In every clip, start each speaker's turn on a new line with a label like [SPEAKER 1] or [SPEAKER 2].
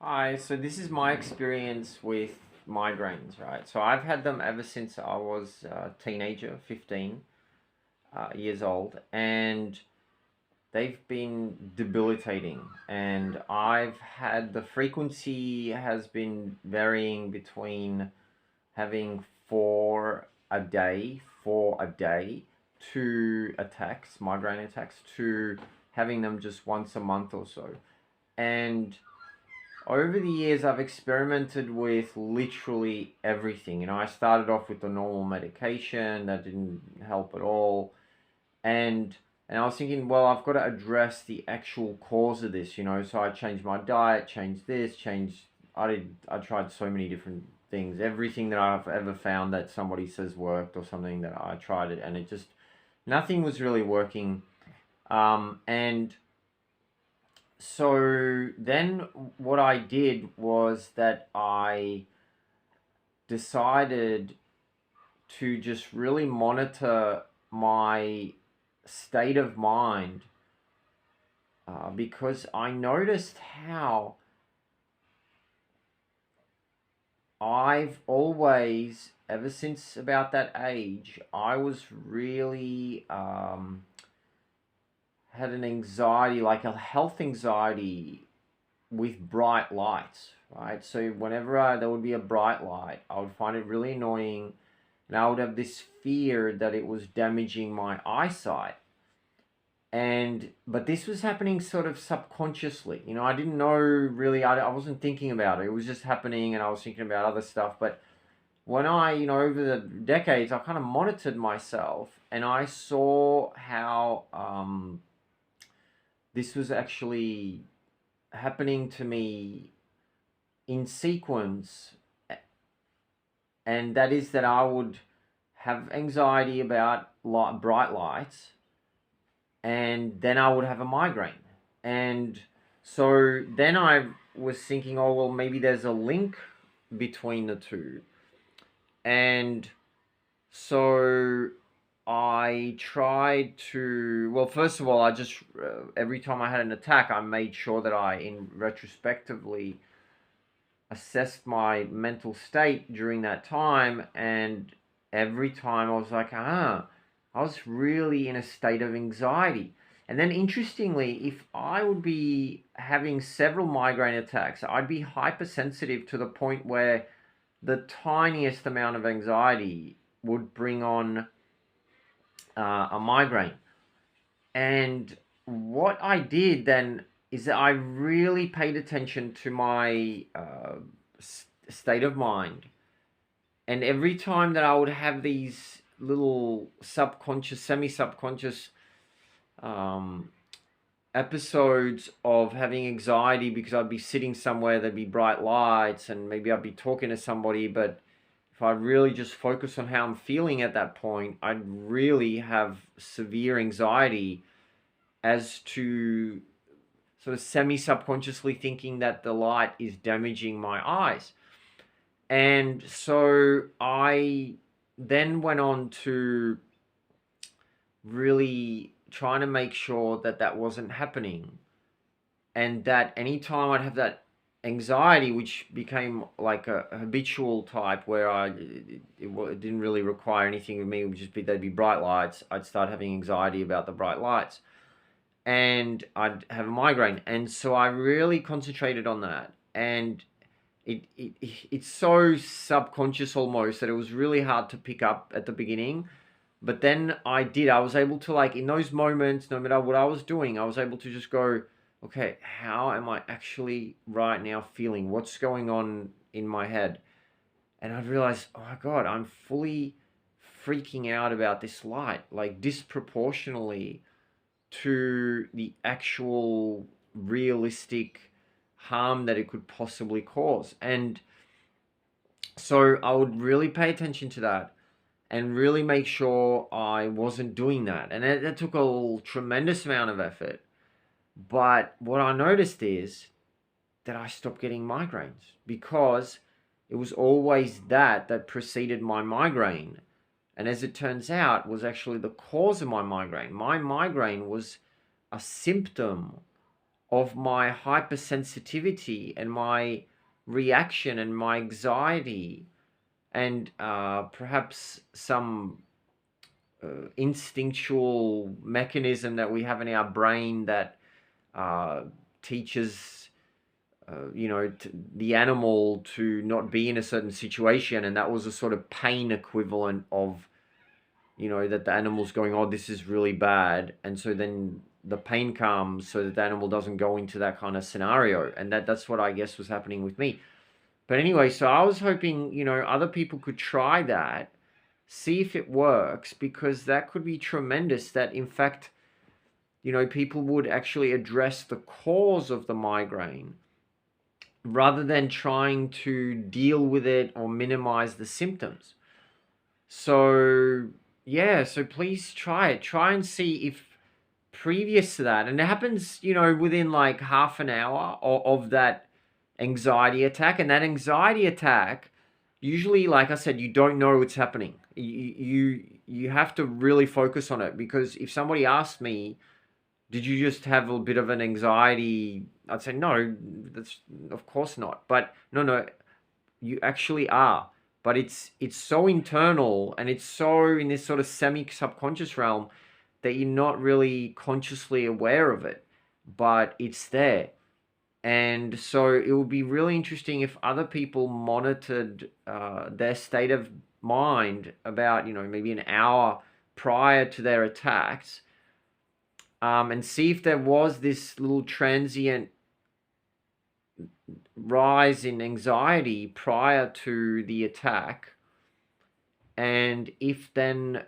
[SPEAKER 1] Hi, so this is my experience with migraines, right? So I've had them ever since I was a teenager, 15 years old, and they've been debilitating. And I've had the frequency has been varying between having four a day, two attacks, migraine attacks, to having them just once a month or so. And over the years, I've experimented with literally everything. I started off with the normal medication that didn't help at all, and I was thinking, well, I've got to address the actual cause of this. So I changed my diet, changed this, changed. I tried so many different things. Everything that I've ever found that somebody says worked or something that I tried it, and it just nothing was really working. And so then what I did was that I decided to just really monitor my state of mind, because I noticed how I've always, ever since about that age, I was really had an anxiety, like a health anxiety with bright lights, right? So whenever there would be a bright light, I would find it really annoying, and I would have this fear that it was damaging my eyesight. And but this was happening sort of subconsciously. I didn't know really. I wasn't thinking about it. It was just happening, and I was thinking about other stuff. But when over the decades, I kind of monitored myself, and I saw how this was actually happening to me in sequence, and that is that I would have anxiety about bright lights, and then I would have a migraine. And so then I was thinking, oh, well, maybe there's a link between the two. And so I tried to, well, first of all, I just, every time I had an attack, I made sure that in retrospectively, assessed my mental state during that time, and every time I was like, I was really in a state of anxiety. And then interestingly, if I would be having several migraine attacks, I'd be hypersensitive to the point where the tiniest amount of anxiety would bring on a migraine. And what I did then is that I really paid attention to my state of mind. And every time that I would have these little subconscious, semi subconscious um, episodes of having anxiety because I'd be sitting somewhere, there'd be bright lights, and maybe I'd be talking to somebody, but if I really just focus on how I'm feeling at that point, I'd really have severe anxiety as to sort of semi subconsciously thinking that the light is damaging my eyes. And so I then went on to really trying to make sure that that wasn't happening, and that anytime I'd have that anxiety, which became like a habitual type where it didn't really require anything of me, it would just be there'd be bright lights, I'd start having anxiety about the bright lights, and I'd have a migraine. And so I really concentrated on that, and it's so subconscious almost that it was really hard to pick up at the beginning. But then I was able to, like, in those moments, no matter what I was doing, I was able to just go, okay, how am I actually right now feeling? What's going on in my head? And I'd realize, oh my God, I'm fully freaking out about this light, like disproportionately to the actual realistic harm that it could possibly cause. And so I would really pay attention to that and really make sure I wasn't doing that. And that took a tremendous amount of effort. But what I noticed is that I stopped getting migraines, because it was always that preceded my migraine. And as it turns out, was actually the cause of my migraine. My migraine was a symptom of my hypersensitivity and my reaction and my anxiety, and perhaps some instinctual mechanism that we have in our brain that uh, teaches the animal to not be in a certain situation, and that was a sort of pain equivalent of, that the animal's going, oh, this is really bad, and so then the pain comes so that the animal doesn't go into that kind of scenario, and that's what I guess was happening with me. But anyway, so I was hoping, other people could try that, see if it works, because that could be tremendous, that in fact, people would actually address the cause of the migraine rather than trying to deal with it or minimize the symptoms. So, yeah, so please try it. Try and see if previous to that, and it happens, within like half an hour of that anxiety attack. And that anxiety attack, usually, like I said, you don't know what's happening. You have to really focus on it, because if somebody asked me, did you just have a bit of an anxiety? I'd say, no, that's of course not. But no, you actually are. But it's so internal, and it's so in this sort of semi-subconscious realm that you're not really consciously aware of it, but it's there. And so it would be really interesting if other people monitored their state of mind about, maybe an hour prior to their attacks, and see if there was this little transient rise in anxiety prior to the attack. And if then,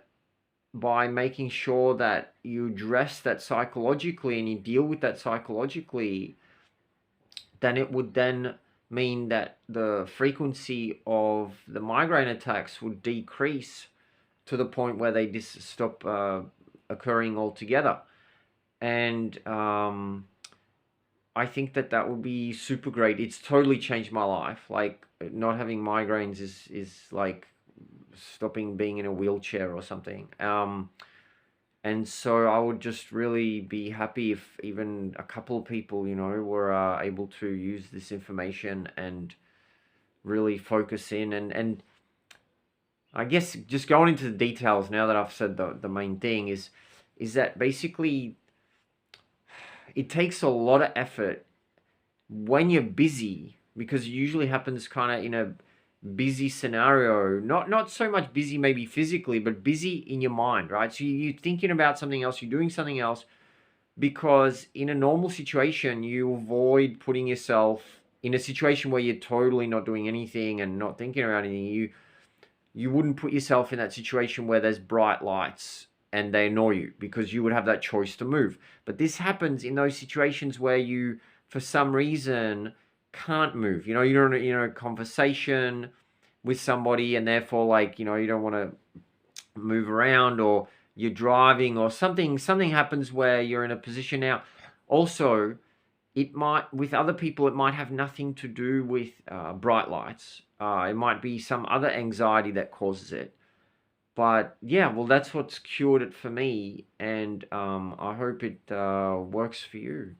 [SPEAKER 1] by making sure that you address that psychologically and you deal with that psychologically, then it would then mean that the frequency of the migraine attacks would decrease to the point where they just stop occurring altogether. And I think that would be super great. It's totally changed my life. Like, not having migraines is like stopping being in a wheelchair or something. And so I would just really be happy if even a couple of people, were able to use this information and really focus in. And I guess just going into the details now that I've said the main thing is that basically it takes a lot of effort when you're busy, because it usually happens kind of in a busy scenario, not so much busy maybe physically, but busy in your mind, right? So you're thinking about something else, you're doing something else, because in a normal situation you avoid putting yourself in a situation where you're totally not doing anything and not thinking about anything. You wouldn't put yourself in that situation where there's bright lights and they annoy you, because you would have that choice to move. But this happens in those situations where you, for some reason, can't move. You're in a conversation with somebody, and therefore, like, you don't want to move around, or you're driving, or something happens where you're in a position. Now, also, it might, with other people, it might have nothing to do with bright lights. It might be some other anxiety that causes it. But yeah, well, that's what's cured it for me, and I hope it works for you.